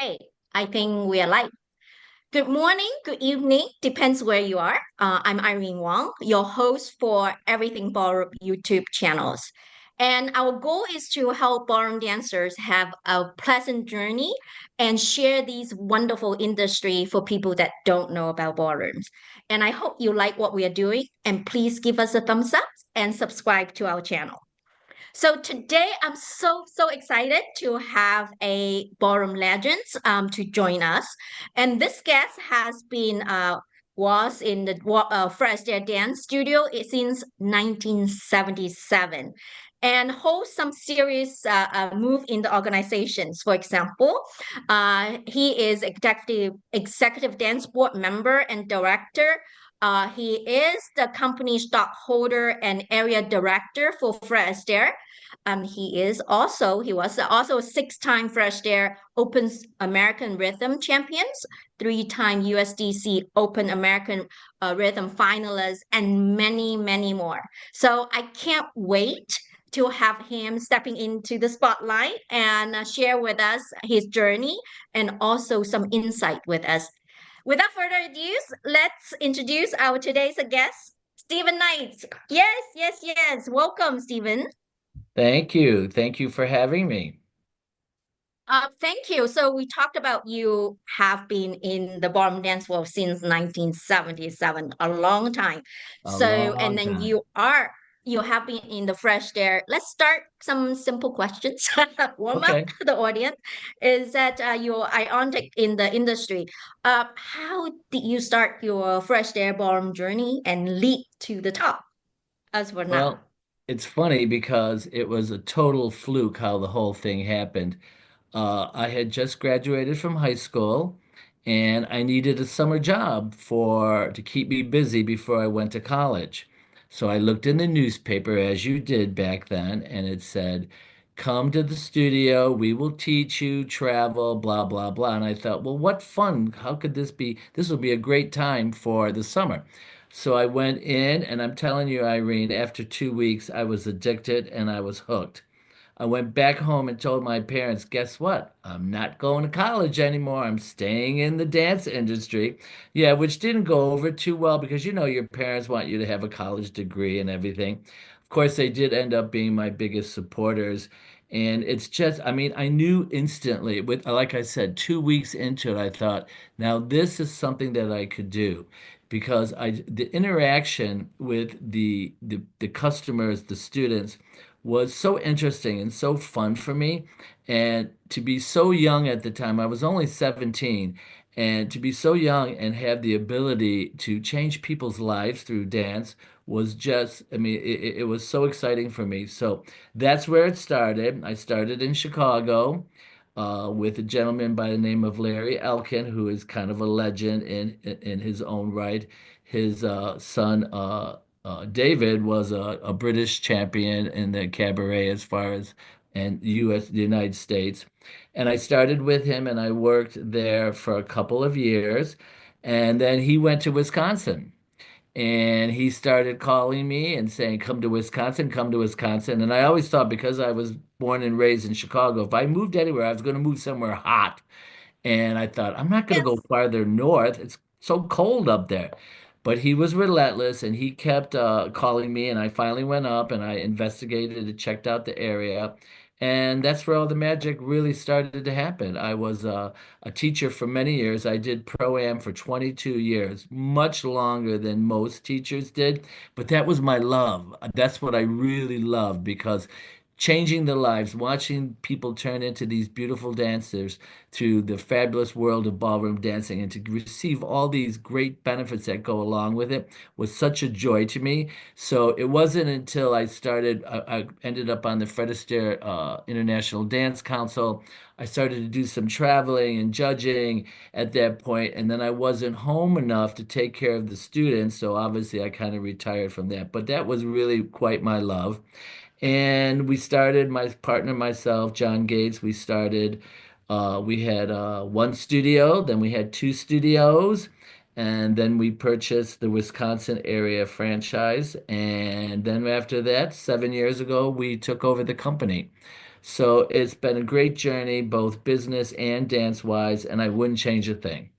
Hey, I think we are live. Good morning, good evening, depends where you are. I'm Irene Wong, your host for Everything Ballroom YouTube channels. And our goal is to help ballroom dancers have a pleasant journey and share these wonderful industry for people that don't know about ballrooms. And I hope you like what we are doing, and please give us a thumbs up and subscribe to our channel. So today I'm so excited to have a ballroom legends to join us, and this guest has been was in the Fred Astaire dance studio since 1977, and holds some serious move in the organizations. For example, he is executive dance board member and director. He is the company stockholder and area director for Fred Astaire. He was also a six-time Fred Astaire Open American Rhythm champions, three-time USDC Open American Rhythm finalist, and many more. So I can't wait to have him stepping into the spotlight and share with us his journey and also some insight with us. Without further ado, let's introduce our today's guest, Stephen Knight. Yes. Welcome, Stephen. Thank you. Thank you for having me. Thank you. So we talked about you have been in the ballroom dance world since 1977, a long time. A So, and long then time. you have been in the fresh air. Let's start some simple questions. Warm up Okay. the audience. Is that you're ionic in the industry? How did you start your fresh air ballroom journey and leap to the top as for now? Well, it's funny because it was a total fluke how the whole thing happened. I had just graduated from high school and I needed a summer job for to keep me busy before I went to college. So I looked in the newspaper as you did back then, and it said, "Come to the studio, we will teach you, travel, blah blah blah." And I thought, "Well, what fun. How could this be? This will be a great time for the summer." So I went in, and I'm telling you, Irene, after 2 weeks, I was addicted and I was hooked. I went back home and told my parents, guess what? I'm not going to college anymore. I'm staying in the dance industry. Yeah, which didn't go over too well because your parents want you to have a college degree and everything. Of course, they did end up being my biggest supporters. And it's just, I mean, I knew instantly with, like I said, 2 weeks into it, I thought, now this is something that I could do because the interaction with the customers, the students, was so interesting and so fun for me. And to be so young at the time, I was only 17, and to be so young and have the ability to change people's lives through dance was just, I mean, it was so exciting for me. So that's where it started. I started in Chicago. With a gentleman by the name of Larry Elkin, who is kind of a legend in his own right. His son David was a British champion in the cabaret as far as the United States. And I started with him and I worked there for a couple of years. And then he went to Wisconsin and he started calling me and saying, "Come to Wisconsin, come to Wisconsin." And I always thought because I was born and raised in Chicago, if I moved anywhere, I was going to move somewhere hot. And I thought, I'm not going to go Yes. farther north. It's so cold up there. But he was relentless and he kept calling me. And I finally went up and I investigated and checked out the area. And that's where all the magic really started to happen. I was a teacher for many years. I did pro-am for 22 years, much longer than most teachers did. But that was my love. That's what I really loved because changing the lives, watching people turn into these beautiful dancers to the fabulous world of ballroom dancing and to receive all these great benefits that go along with it was such a joy to me. So it wasn't until I ended up on the Fred Astaire International Dance Council. I started to do some traveling and judging at that point, and then I wasn't home enough to take care of the students. So obviously I kind of retired from that. But that was really quite my love. And we started, my partner, myself, John Gates, we had one studio, then we had two studios, and then we purchased the Wisconsin area franchise. And then after that, 7 years ago, we took over the company. So it's been a great journey, both business and dance wise, and I wouldn't change a thing.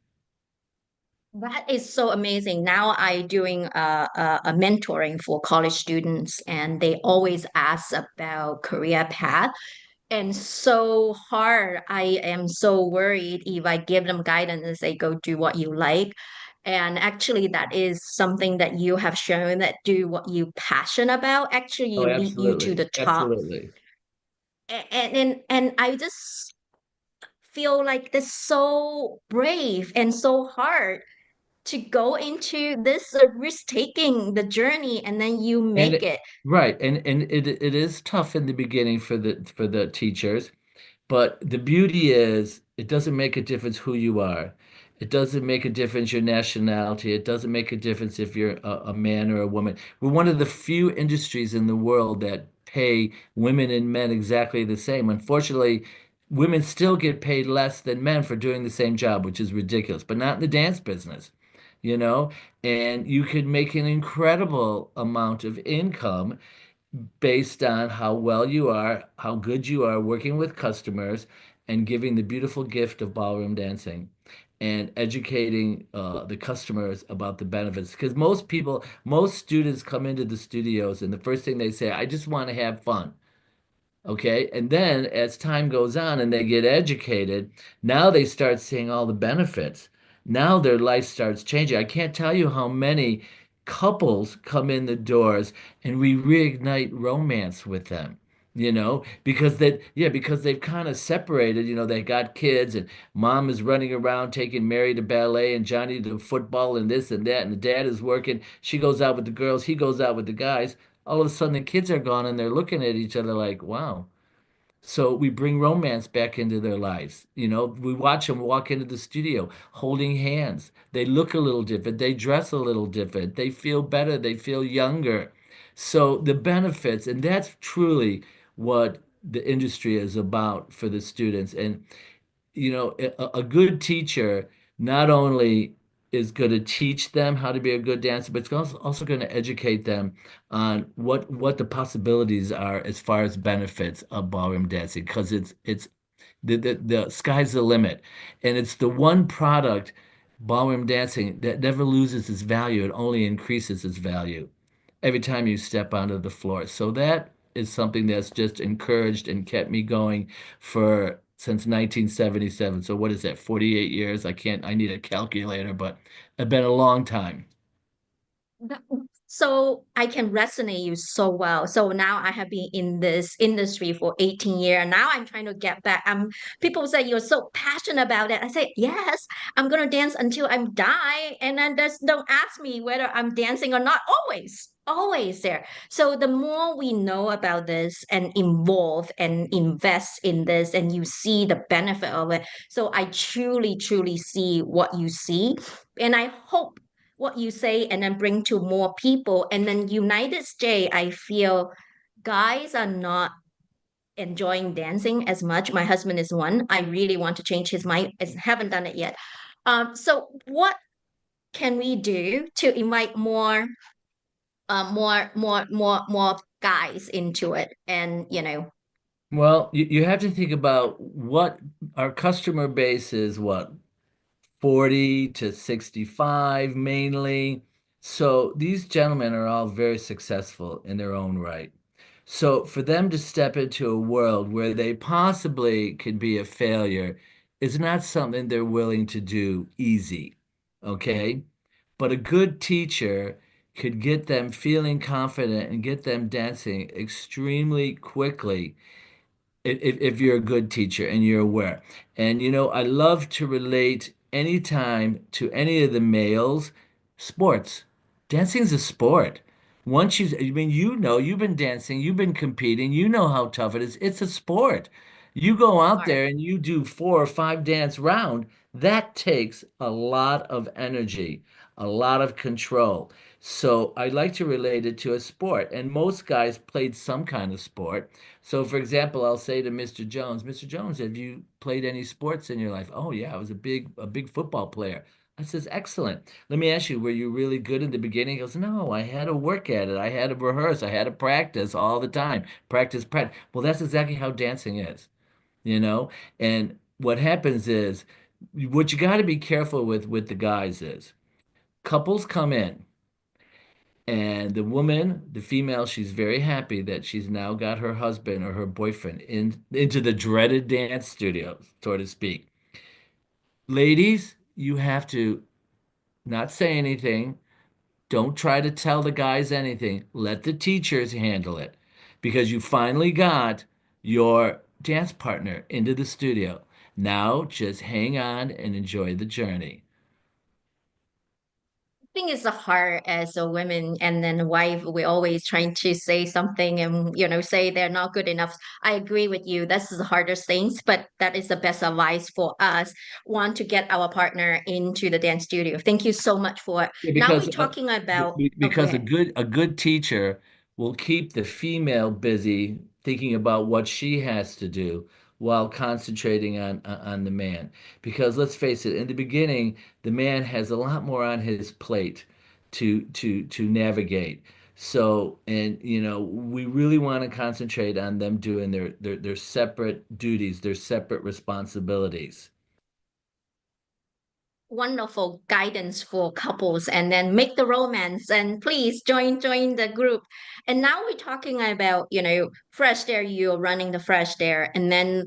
That is so amazing. Now I doing a mentoring for college students, and they always ask about career path. And so hard. I am so worried if I give them guidance and say, go do what you like. And actually, that is something that you have shown that do what you passion about actually Oh, lead you to absolutely. the top. Absolutely. And I just feel like this so brave and so hard to go into this risk taking the journey and then you And make it. right, and it is tough in the beginning for the teachers. But the beauty is, it doesn't make a difference who you are. It doesn't make a difference your nationality. It doesn't make a difference if you're a man or a woman. We're one of the few industries in the world that pay women and men exactly the same. Unfortunately, women still get paid less than men for doing the same job, which is ridiculous, but not in the dance business, you know? And you could make an incredible amount of income based on how well you are, how good you are working with customers, and giving the beautiful gift of ballroom dancing and educating the customers about the benefits. Because most people, most students come into the studios, and the first thing they say, I just want to have fun. Okay. And then as time goes on and they get educated, now they start seeing all the benefits. Now their life starts changing. I can't tell you how many couples come in the doors and we reignite romance with them, because they've kind of separated, they got kids and mom is running around taking Mary to ballet and Johnny to football and this and that, and the dad is working. She goes out with the girls, he goes out with the guys. All of a sudden the kids are gone and they're looking at each other like, wow. So we bring romance back into their lives. We watch them walk into the studio holding hands. They look a little different. They dress a little different. They feel better. They feel younger. So the benefits, and that's truly what the industry is about for the students. And a good teacher not only is going to teach them how to be a good dancer, but it's also going to educate them on what the possibilities are as far as benefits of ballroom dancing, because it's the sky's the limit, and it's the one product, ballroom dancing, that never loses its value. It only increases its value every time you step onto the floor. So that is something that's just encouraged and kept me going for since 1977. So what is that, 48 years? I need a calculator, but it's been a long time. That- So I can resonate you so well. So now I have been in this industry for 18 years. Now I'm trying to get back. People say you're so passionate about it. I say, yes, I'm gonna dance until I'm die. And then just don't ask me whether I'm dancing or not. Always, always there. So the more we know about this and involve and invest in this, and you see the benefit of it. So I truly, truly see what you see. And I hope what you say and then bring to more people. And then United States, I feel guys are not enjoying dancing as much. My husband is one. I really want to change his mind. I haven't done it yet. So what can we do to invite more guys into it? And Well, you have to think about what our customer base is, what, 40 to 65 mainly. So these gentlemen are all very successful in their own right. So for them to step into a world where they possibly could be a failure is not something they're willing to do easy. Okay? But a good teacher could get them feeling confident and get them dancing extremely quickly if you're a good teacher and you're aware. And I love to relate anytime to any of the males, sports. Dancing's a sport. I mean, you've been dancing, you've been competing, you know how tough it is. It's a sport. You go out smart. there and you do 4 or 5 dance round, that takes a lot of energy, a lot of control. So I like to relate it to a sport. And most guys played some kind of sport. So, for example, I'll say to Mr. Jones, Mr. Jones, have you played any sports in your life? Oh, yeah, I was a big football player. I says, excellent. Let me ask you, were you really good in the beginning? He goes, no, I had to work at it. I had to rehearse. I had to practice all the time. Practice, practice. Well, that's exactly how dancing is, you know? And what happens is, what you got to be careful with the guys is couples come in and the woman, the female, she's very happy that she's now got her husband or her boyfriend into the dreaded dance studio, so to speak. Ladies, you have to not say anything. Don't try to tell the guys anything. Let the teachers handle it because you finally got your dance partner into the studio. Now just hang on and enjoy the journey. Think it's hard as a woman and then a wife. We're always trying to say something and say they're not good enough. I agree with you. This is the hardest things, but that is the best advice for us. Want to get our partner into the dance studio. Thank you so much for it. Yeah, Now we're because talking about. Oh, go because ahead. a good teacher will keep the female busy thinking about what she has to do while concentrating on the man. Because let's face it, in the beginning, the man has a lot more on his plate to navigate. So, and we really want to concentrate on them doing their separate duties, their separate responsibilities. Wonderful guidance for couples and then make the romance and please join the group. And now we're talking about fresh air. You're running the fresh air, and then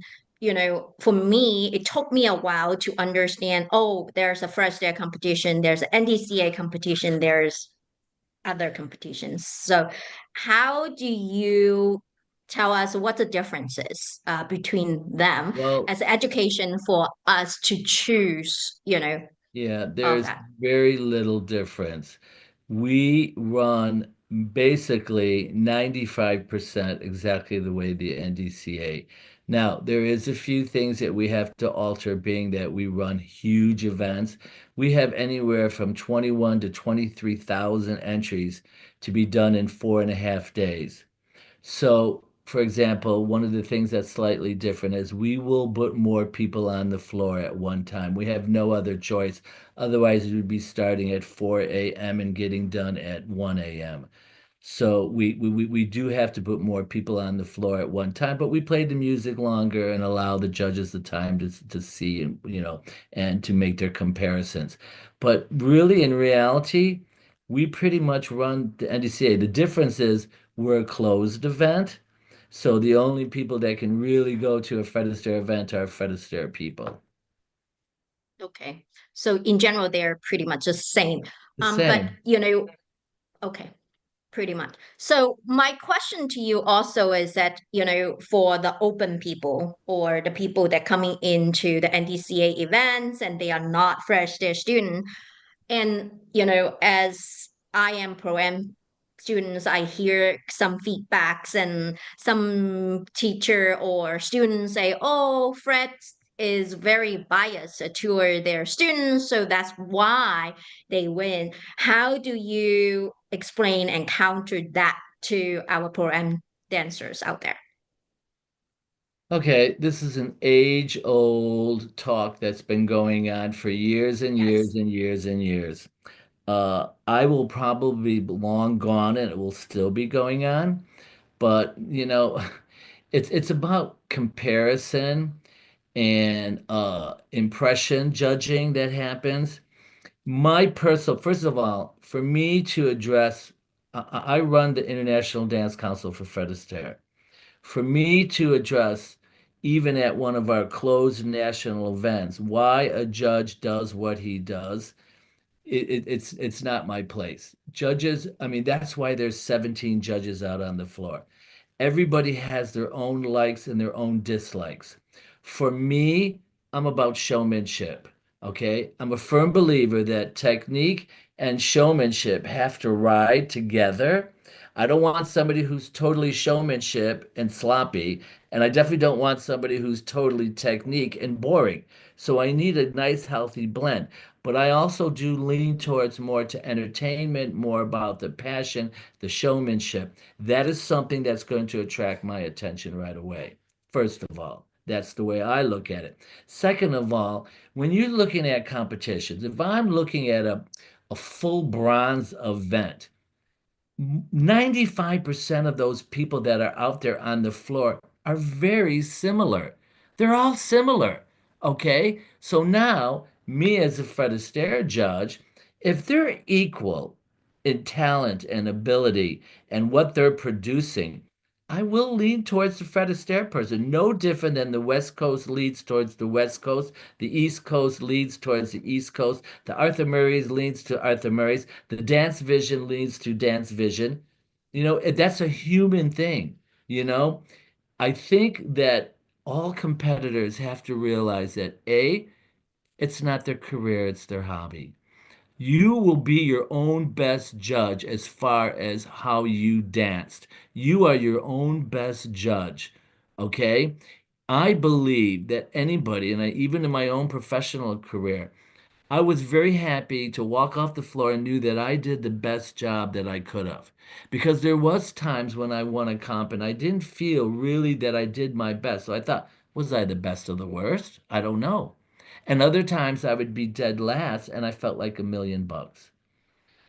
for me it took me a while to understand, oh, there's a fresh air competition, there's an NDCA competition, there's other competitions. So how do you tell us what the difference is between them Well, as education for us to choose yeah, of there's that? very little difference. We run basically 95% exactly the way the NDCA. Now, there is a few things that we have to alter, being that we run huge events. We have anywhere from 21 to 23,000 entries to be done in 4.5 days. So, for example, one of the things that's slightly different is we will put more people on the floor at one time. We have no other choice. Otherwise, we would be starting at 4 a.m. and getting done at 1 a.m. So we do have to put more people on the floor at one time, but we play the music longer and allow the judges the time to see and and to make their comparisons. But really, in reality, we pretty much run the NDCA. The difference is we're a closed event, so the only people that can really go to a Fred Astaire event are Fred Astaire people. Okay. So in general, they're pretty much the same. The But same. okay, pretty much. So my question to you also is that, for the open people or the people that coming into the NDCA events and they are not fresh, they're student, and as I am pro am students, I hear some feedbacks and some teacher or students say, oh, Fred is very biased toward their students, so that's why they win. How do you explain and counter that to our pro am dancers out there? Okay, this is an age-old talk that's been going on for years and years Yes. and years and years. I will probably be long gone and it will still be going on, but it's about comparison and impression judging that happens. My personal, first of all, for me to address, I run the International Dance Council for Fred Astaire. For me to address, even at one of our closed national events, why a judge does what he does, it's not my place. Judges, I mean, that's why there's 17 judges out on the floor. Everybody has their own likes and their own dislikes. For me, I'm about showmanship. Okay. I'm a firm believer that technique and showmanship have to ride together. I don't want somebody who's totally showmanship and sloppy, and I definitely don't want somebody who's totally technique and boring. So I need a nice, healthy blend. But I also do lean towards more to entertainment, more about the passion, the showmanship. That is something that's going to attract my attention right away, first of all. That's the way I look at it. Second of all, when you're looking at competitions, if I'm looking at a full bronze event, 95% of those people that are out there on the floor are very similar. They're all similar. Okay. So now, me as a Fred Astaire judge, if they're equal in talent and ability and what they're producing, I will lean towards the Fred Astaire person. No different than the West Coast leads towards the West Coast, the East Coast leads towards the East Coast, the Arthur Murray's leans to Arthur Murray's, the Dance Vision leads to Dance Vision. That's a human thing, you know? I think that all competitors have to realize that A, it's not their career, it's their hobby. You will be your own best judge as far as how you danced. You are your own best judge. Okay? I believe that anybody, and even in my own professional career, I was very happy to walk off the floor and knew that I did the best job that I could have. Because there was times when I won a comp and I didn't feel really that I did my best. So I thought, was I the best of the worst? I don't know. And other times I would be dead last and I felt like $1 million.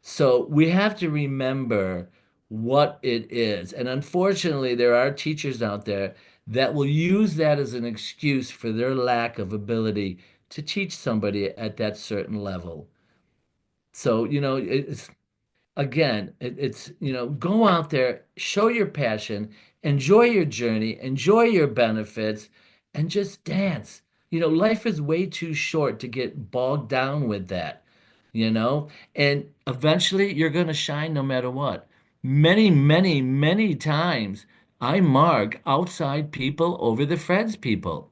So we have to remember what it is. And unfortunately, there are teachers out there that will use that as an excuse for their lack of ability to teach somebody at that certain level. So, it's again, go out there, show your passion, enjoy your journey, enjoy your benefits, and just dance. Life is way too short to get bogged down with that, and eventually you're going to shine no matter what. Many, many, many times I mark outside people over the Freds people,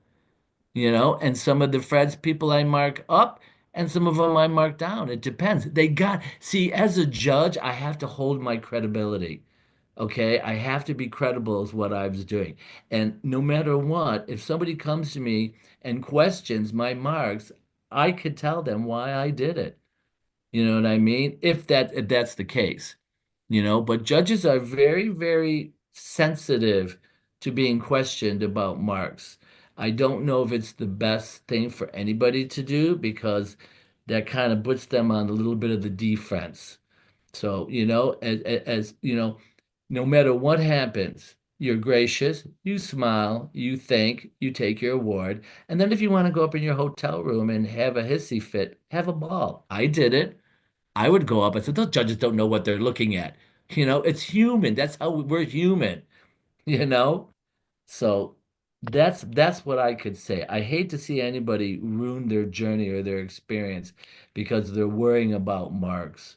and some of the Freds people I mark up and some of them I mark down. It depends. See, as a judge, I have to hold my credibility. Okay. I have to be credible as what I was doing. And no matter what, if somebody comes to me and questions my marks, I could tell them why I did it. You know what I mean? If that's the case, but judges are very, very sensitive to being questioned about marks. I don't know if it's the best thing for anybody to do because that kind of puts them on a little bit of the defense. So, as no matter what happens, you're gracious, you smile, you thank, you take your award. And then if you want to go up in your hotel room and have a hissy fit, have a ball. I did it. I would go up and say, those judges don't know what they're looking at. It's human. That's how we're human, you know? So that's what I could say. I hate to see anybody ruin their journey or their experience because they're worrying about marks.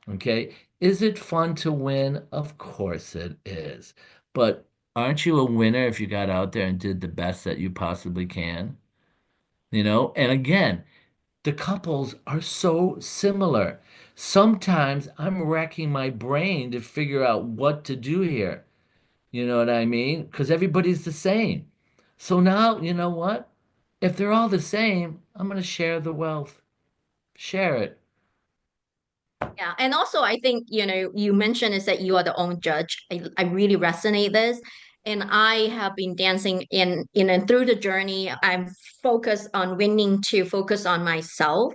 Okay. Is it fun to win? Of course it is. But aren't you a winner if you got out there and did the best that you possibly can? And again, the couples are so similar. Sometimes I'm racking my brain to figure out what to do here. You know what I mean? Because everybody's the same. So now, you know what? If they're all the same, I'm going to share the wealth. Share it. Yeah, and also I think, you mentioned is that you are the own judge. I really resonate this. And I have been dancing in and through the journey. I'm focused on winning to focus on myself.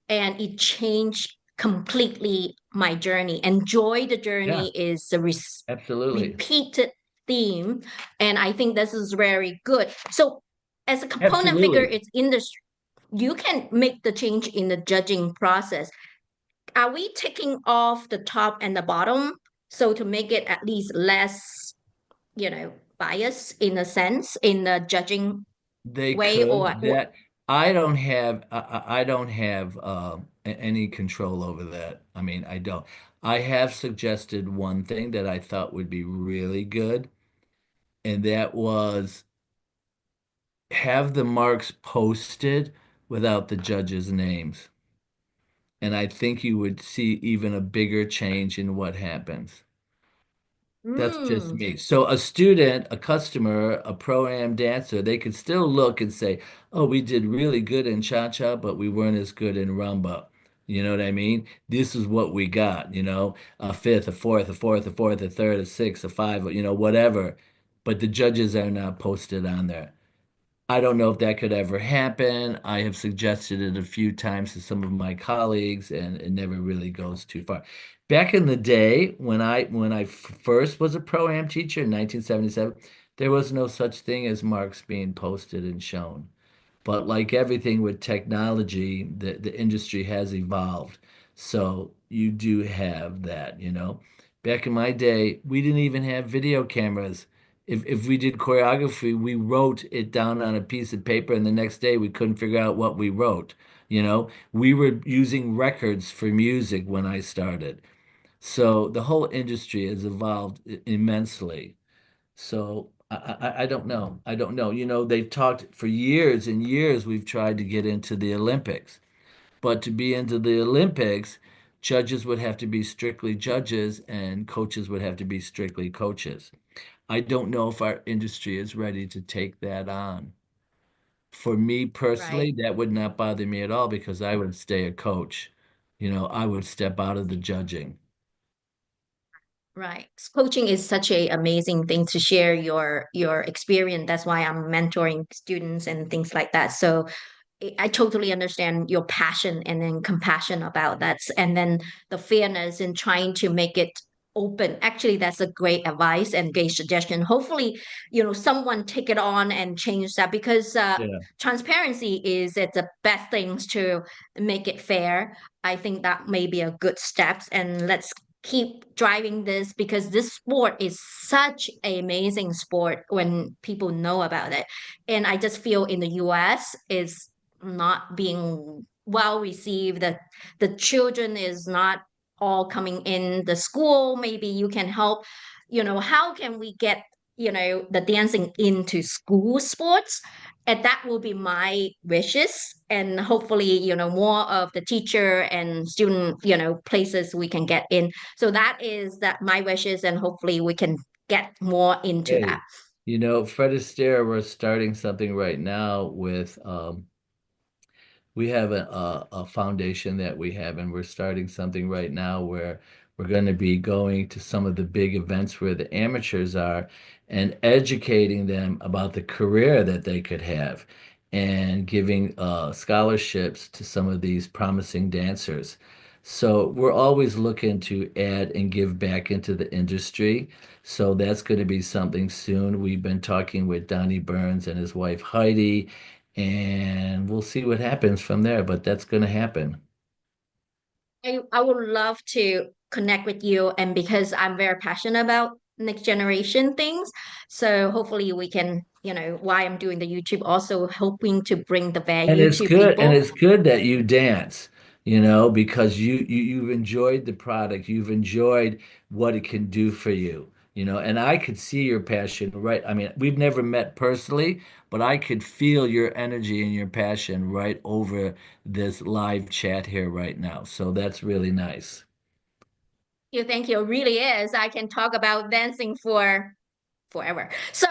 And it changed completely my journey. Enjoy the Yeah, journey is a absolutely. repeated theme. And I think this is very good. So as a component figure, Absolutely. it's industry. You can make the change in the judging process. Are we taking off the top and the bottom so to make it at least less, bias in a sense in the judging They way, or could. That I don't have any control over that. I mean, I don't. I have suggested one thing that I thought would be really good, and that was have the marks posted without the judges' names. And I think you would see even a bigger change in what happens. That's just mm, me. So a student, a customer, a pro-am dancer, they could still look and say, "Oh, we did really good in cha-cha, but we weren't as good in rumba." You know what I mean? This is what we got, a fifth, a fourth, a fourth, a fourth, a third, a sixth, a five, whatever. But the judges are not posted on there. I don't know if that could ever happen. I have suggested it a few times to some of my colleagues, and it never really goes too far. Back in the day, when I first was a pro-am teacher in 1977, there was no such thing as marks being posted and shown. But like everything with technology, the industry has evolved. So you do have that, you know. Back in my day, we didn't even have video cameras. If we did choreography, we wrote it down on a piece of paper, and the next day we couldn't figure out what we wrote. You know, we were using records for music when I started. So the whole industry has evolved immensely. So I don't know. I don't know. You know, they've talked for years and years, we've tried to get into the Olympics. But to be into the Olympics, judges would have to be strictly judges and coaches would have to be strictly coaches. I don't know if our industry is ready to take that on. For me Right. personally, that would not bother me at all because I would stay a coach. You know, I would step out of the judging. Right. Coaching is such a amazing thing to share your experience. That's why I'm mentoring students and things like that. So I totally understand your passion and then compassion about that. And then the fairness in trying to make it open. Actually, that's a great advice and great suggestion. Hopefully, someone take it on and change that because Yeah. transparency is at the best things to make it fair. I think that may be a good steps. And let's keep driving this because this sport is such an amazing sport when people know about it. And I just feel in the US is not being well received. The children is not all coming in the school. Maybe you can help, how can we get, the dancing into school sports? And that will be my wishes. And hopefully, more of the teacher and student, places we can get in. So that is that my wishes, and hopefully we can get more into that. Hey, you know, Fred Astaire, we're starting something right now with we have a foundation that we have, and we're starting something right now where we're going to be going to some of the big events where the amateurs are and educating them about the career that they could have and giving scholarships to some of these promising dancers. So we're always looking to add and give back into the industry. So that's going to be something soon. We've been talking with Donnie Burns and his wife Heidi, and we'll see what happens from there, but that's going to happen. I would love to connect with you, and because I'm very passionate about next generation things, so hopefully we can, why I'm doing the YouTube, also hoping to bring the And value it's to good, and people. it's good that you dance, you know, because you've enjoyed the product, you've enjoyed what it can do for you, you know, and I could see your passion, right? I mean, we've never met personally, but I could feel your energy and your passion right over this live chat here right now. So that's really nice. Thank you. It really is. I can talk about dancing for forever. So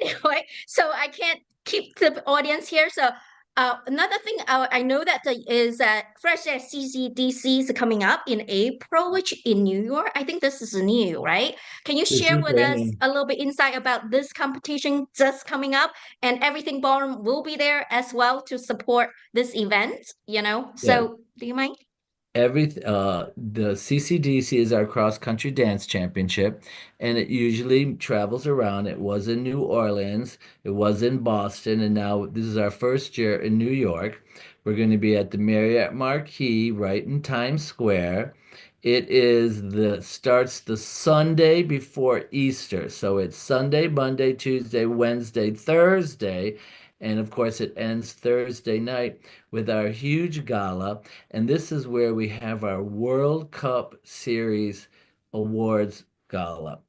anyway, so I can't keep the audience here. So another thing I know that is Fresh Air CCDC is coming up in April, which in New York. I think this is new, right? Can you This share is with brand us new. a little bit insight about this competition just coming up, and Everything Ballroom will be there as well to support this event? Yeah. So do you mind? The CCDC is our cross country dance championship, and it usually travels around. It was in New Orleans, it was in Boston, and now this is our first year in New York. We're going to be at the Marriott Marquis right in Times Square. It is the starts the Sunday before Easter. So it's Sunday, Monday, Tuesday, Wednesday, Thursday, and of course it ends Thursday night with our huge gala. And this is where we have our World Cup Series Awards Gala.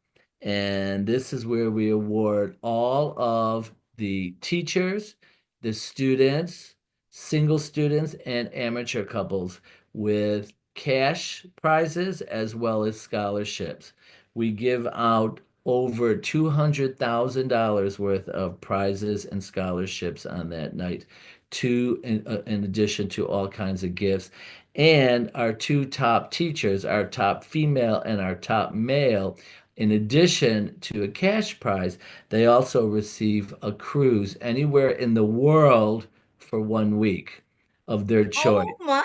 And this is where we award all of the teachers, the students, single students, and amateur couples with cash prizes as well as scholarships. We give out over $200,000 worth of prizes and scholarships on that night, in addition to all kinds of gifts. And our two top teachers, our top female and our top male, In addition to a cash prize, they also receive a cruise anywhere in the world for 1 week of their choice. Oh my.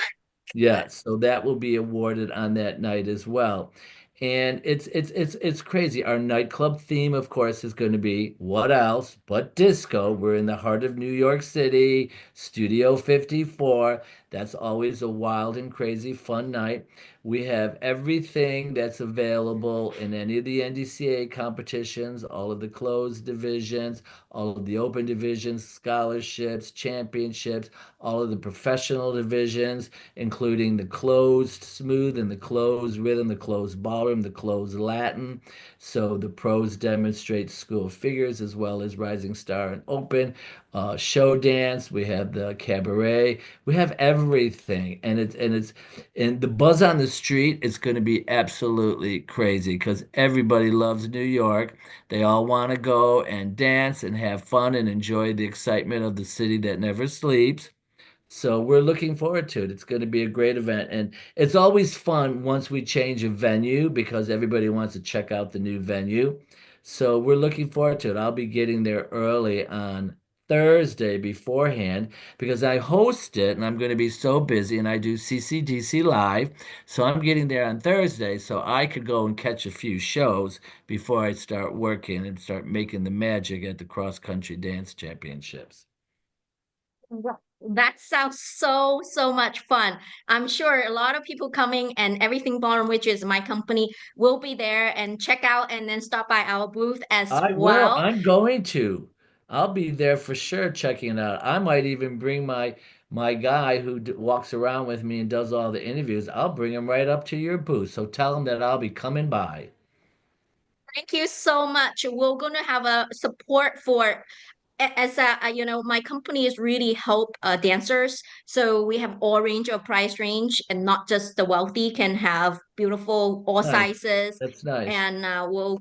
Yeah, so that will be awarded on that night as well. And it's crazy. Our nightclub theme, of course, is going to be what else but disco. We're in the heart of New York City, Studio 54. That's always a wild and crazy fun night. We have everything that's available in any of the NDCA competitions, all of the closed divisions, all of the open divisions, scholarships, championships, all of the professional divisions, including the closed smooth and the closed rhythm, the closed ballroom, the closed Latin. So the pros demonstrate school figures as well as Rising Star and Open, show dance. We have the cabaret. We have everything, and the buzz on the street is going to be absolutely crazy because everybody loves New York. They all want to go and dance and have fun and enjoy the excitement of the city that never sleeps. So we're looking forward to it. It's going to be a great event. And it's always fun once we change a venue because everybody wants to check out the new venue. So we're looking forward to it. I'll be getting there early on Thursday beforehand because I host it and I'm going to be so busy and I do CCDC Live. So I'm getting there on Thursday so I could go and catch a few shows before I start working and start making the magic at the cross country dance championships. Wow. That sounds so, so much fun. I'm sure a lot of people coming and Everything Ballroom, which is my company, will be there and check out and then stop by our booth as I will. well. I'm going to. I'll be there for sure checking it out. I might even bring my guy who walks around with me and does all the interviews. I'll bring him right up to your booth. So tell him that I'll be coming by. Thank you so much. We're going to have a support for as my company is really help dancers. So we have all range of price range, and not just the wealthy can have beautiful all Nice. sizes. That's nice. And we'll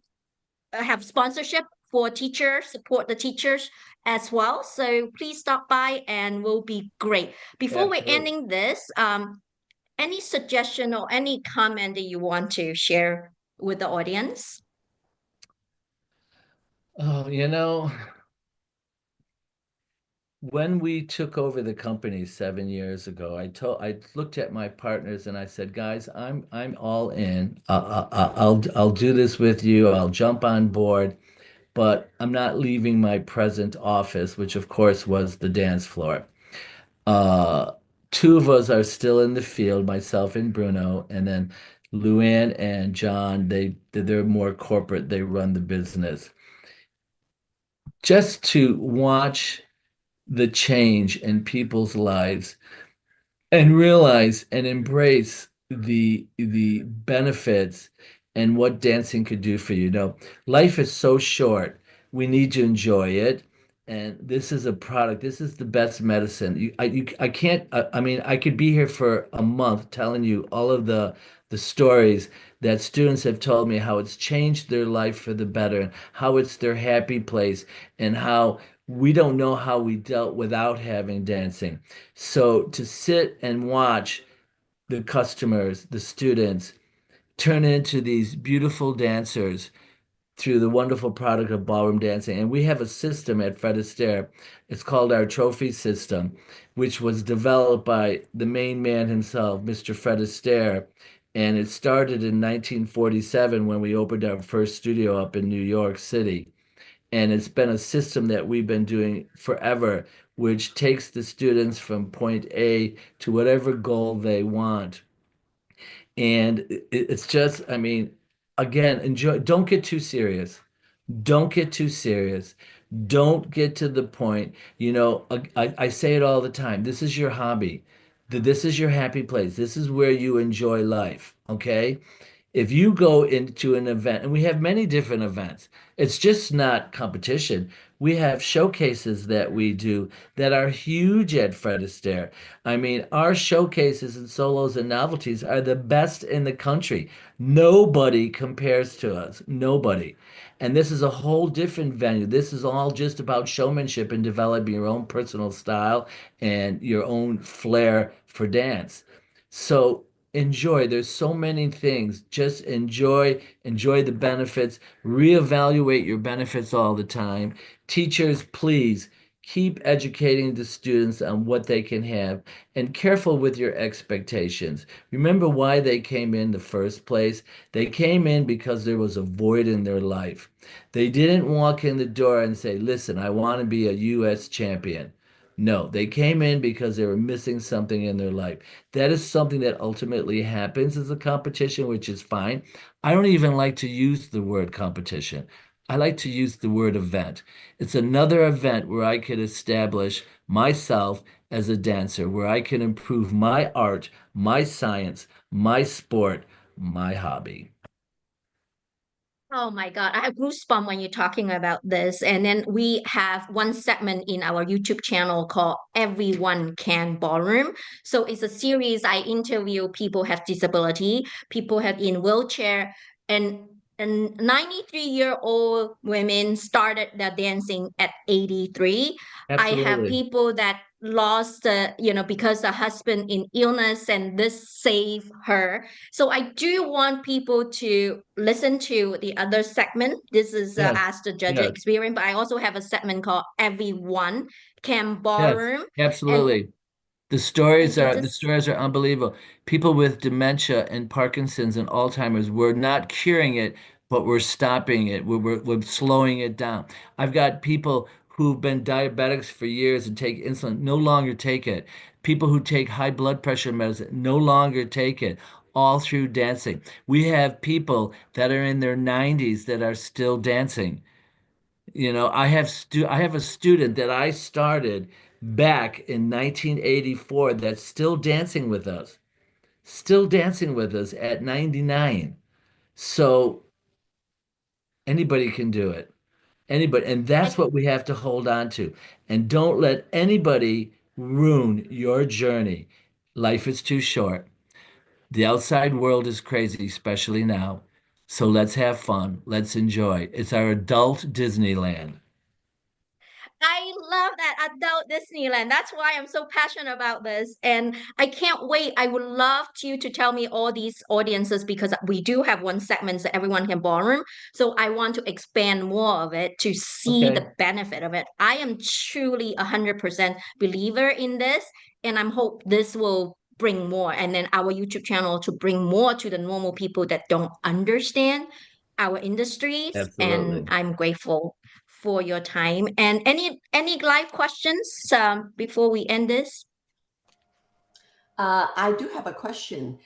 have sponsorship for teachers, support the teachers as well. So please stop by and we'll be great. Before we're Absolutely. ending this, any suggestion or any comment that you want to share with the audience? Oh, when we took over the company 7 years ago, I looked at my partners and I said, guys, I'm all in. I'll do this with you. I'll jump on board, but I'm not leaving my present office, which of course was the dance floor. Uh, Two of us are still in the field, myself and Bruno, and then Luann and John, they're more corporate, they run the business. Just to watch the change in people's lives and realize and embrace the benefits and what dancing could do for you. Life is so short. We need to enjoy it. And this is a product. This is the best medicine. I can't. I mean, I could be here for a month telling you all of the stories that students have told me how it's changed their life for the better, and how it's their happy place, and how we don't know how we dealt without having dancing. So to sit and watch the customers, the students, turn into these beautiful dancers through the wonderful product of ballroom dancing. And we have a system at Fred Astaire. It's called our trophy system, which was developed by the main man himself, Mr. Fred Astaire. And it started in 1947 when we opened our first studio up in New York City. And it's been a system that we've been doing forever, which takes the students from point A to whatever goal they want. And it's just, I mean, again, enjoy, don't get too serious. Don't get too serious. Don't get to the point, I say it all the time. This is your hobby. This is your happy place. This is where you enjoy life. Okay? If you go into an event, and we have many different events, it's just not competition. We have showcases that we do that are huge at Fred Astaire. I mean, our showcases and solos and novelties are the best in the country. Nobody compares to us. Nobody. And this is a whole different venue. This is all just about showmanship and developing your own personal style and your own flair for dance. So enjoy. There's so many things. Just enjoy the benefits, reevaluate your benefits all the time. Teachers, please keep educating the students on what they can have and careful with your expectations. Remember why they came in the first place. They came in because there was a void in their life. They didn't walk in the door and say, "Listen, I want to be a US champion." No, they came in because they were missing something in their life. That is something that ultimately happens as a competition, which is fine. I don't even like to use the word competition. I like to use the word event. It's another event where I could establish myself as a dancer, where I can improve my art, my science, my sport, my hobby. Oh my God, I have goosebumps when you're talking about this. And then we have one segment in our YouTube channel called Everyone Can Ballroom. So it's a series I interview people have disability, people have in wheelchair, and 93-year-old women started their dancing at 83. I have Absolutely. people that lost, because the husband in illness, and this saved her. So I do want people to listen to the other segment. This is Yes. Ask the Judge Yes. experience, but I also have a segment called Everyone Can Yes. Ballroom, and Absolutely. and it The just stories are unbelievable. People with dementia and Parkinson's and Alzheimer's, we're not curing it, but we're stopping it. We're slowing it down. I've got people who've been diabetics for years and take insulin, no longer take it. People who take high blood pressure medicine no longer take it, all through dancing. We have people that are in their 90s that are still dancing. I have a student that I started back in 1984 that's still dancing with us at 99. So anybody can do it. Anybody, and that's and what we have to hold on to. And don't let anybody ruin your journey. Life is too short. The outside world is crazy, especially now. So let's have fun. Let's enjoy. It's our adult Disneyland. I love that adult Disneyland. That's why I'm so passionate about this. And I can't wait. I would love you to tell me all these audiences because we do have one segment that everyone can ballroom. So I want to expand more of it to see Okay. the benefit of it. I am truly 100% believer in this. And I'm hope this will bring more. And then our YouTube channel to bring more to the normal people that don't understand our industries. And Absolutely. I'm grateful for your time. And any live questions before we end this? I do have a question.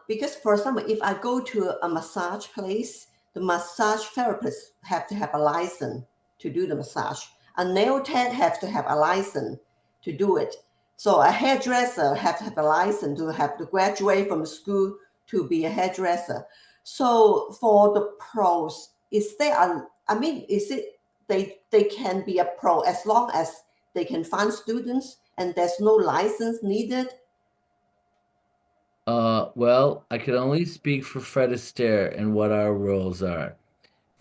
Because for example, if I go to a massage place, the massage therapist have to have a license to do the massage. A nail tech have to have a license to do it. So a hairdresser have to have a license to have to graduate from school to be a hairdresser. So for the pros, is there a, I mean, is it they can be a pro as long as they can find students and there's no license needed? Well, I can only speak for Fred Astaire and what our rules are.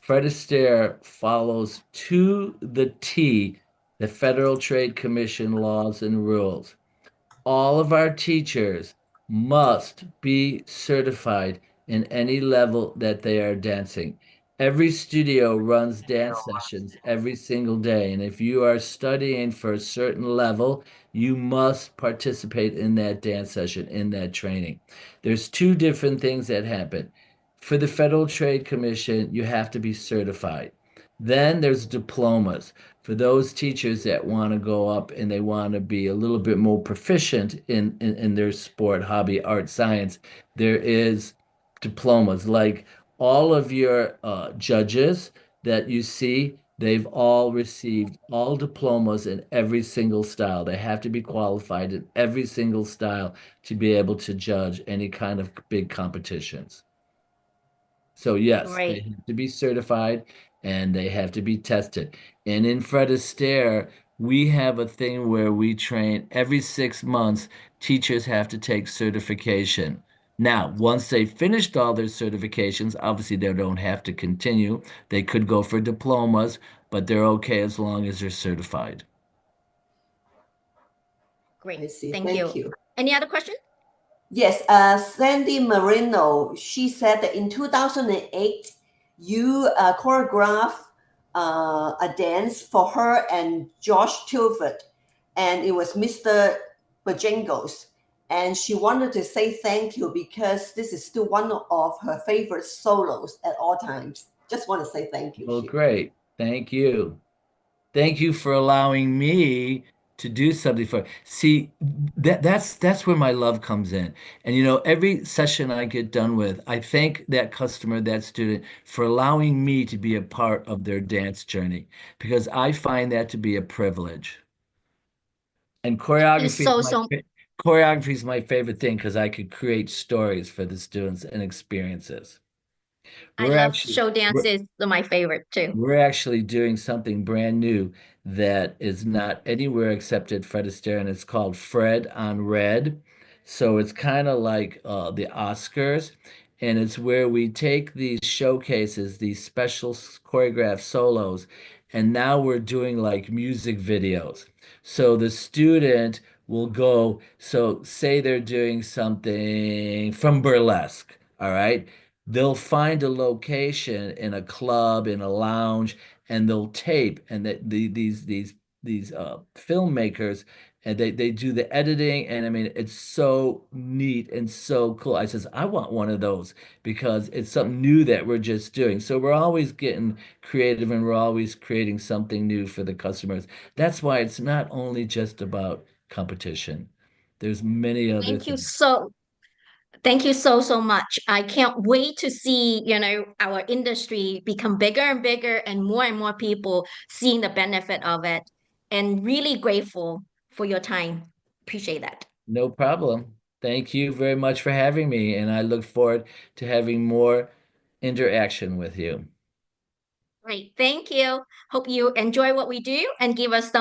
Fred Astaire follows to the T the Federal Trade Commission laws and rules. All of our teachers must be certified in any level that they are dancing. Every studio runs dance sessions every single day, and if you are studying for a certain level, you must participate in that dance session, in that training. There's two different things that happen. For the Federal Trade Commission, you have to be certified. Then there's diplomas for those teachers that want to go up and they want to be a little bit more proficient in their sport, hobby, art, science, there is diplomas. Like all of your judges that you see, they've all received all diplomas in every single style. They have to be qualified in every single style to be able to judge any kind of big competitions. So yes, they Great. have to be certified and they have to be tested. And in Fred Astaire, we have a thing where we train every 6 months, teachers have to take certification. Now, once they've finished all their certifications, obviously they don't have to continue. They could go for diplomas, but they're okay as long as they're certified. Great. I see. Thank Thank you. you. Any other question? Yes, Sandy Marino, she said that in 2008, you choreographed a dance for her and Josh Tilford, and it was Mr. Bojangles. And she wanted to say thank you because this is still one of her favorite solos at all times. Just want to say thank you. Well, great. Thank you. Thank you for allowing me to do something for. See, that's where my love comes in. And every session I get done with, I thank that customer, that student for allowing me to be a part of their dance journey because I find that to be a privilege. And It's so, so, choreography is my favorite thing because I could create stories for the students and experiences. I We're love actually show we're, dances, they're my favorite too. We're actually doing something brand new that is not anywhere except at Fred Astaire, and it's called Fred on Red. So it's kind of like the Oscars, and it's where we take these showcases, these special choreographed solos, and now we're doing like music videos. So the student will go, so say they're doing something from burlesque, all right? They'll find a location in a club, in a lounge, and they'll tape. And these filmmakers, and they do the editing. And I mean, it's so neat and so cool. I says, I want one of those because it's something new that we're just doing. So we're always getting creative and we're always creating something new for the customers. That's why it's not only just about competition. There's many other Thank you things. so Thank you so, so much. I can't wait to see, our industry become bigger and more people seeing the benefit of it. And really grateful for your time. Appreciate that. No problem. Thank you very much for having me, and I look forward to having more interaction with you. Great. Thank you. Hope you enjoy what we do and give us some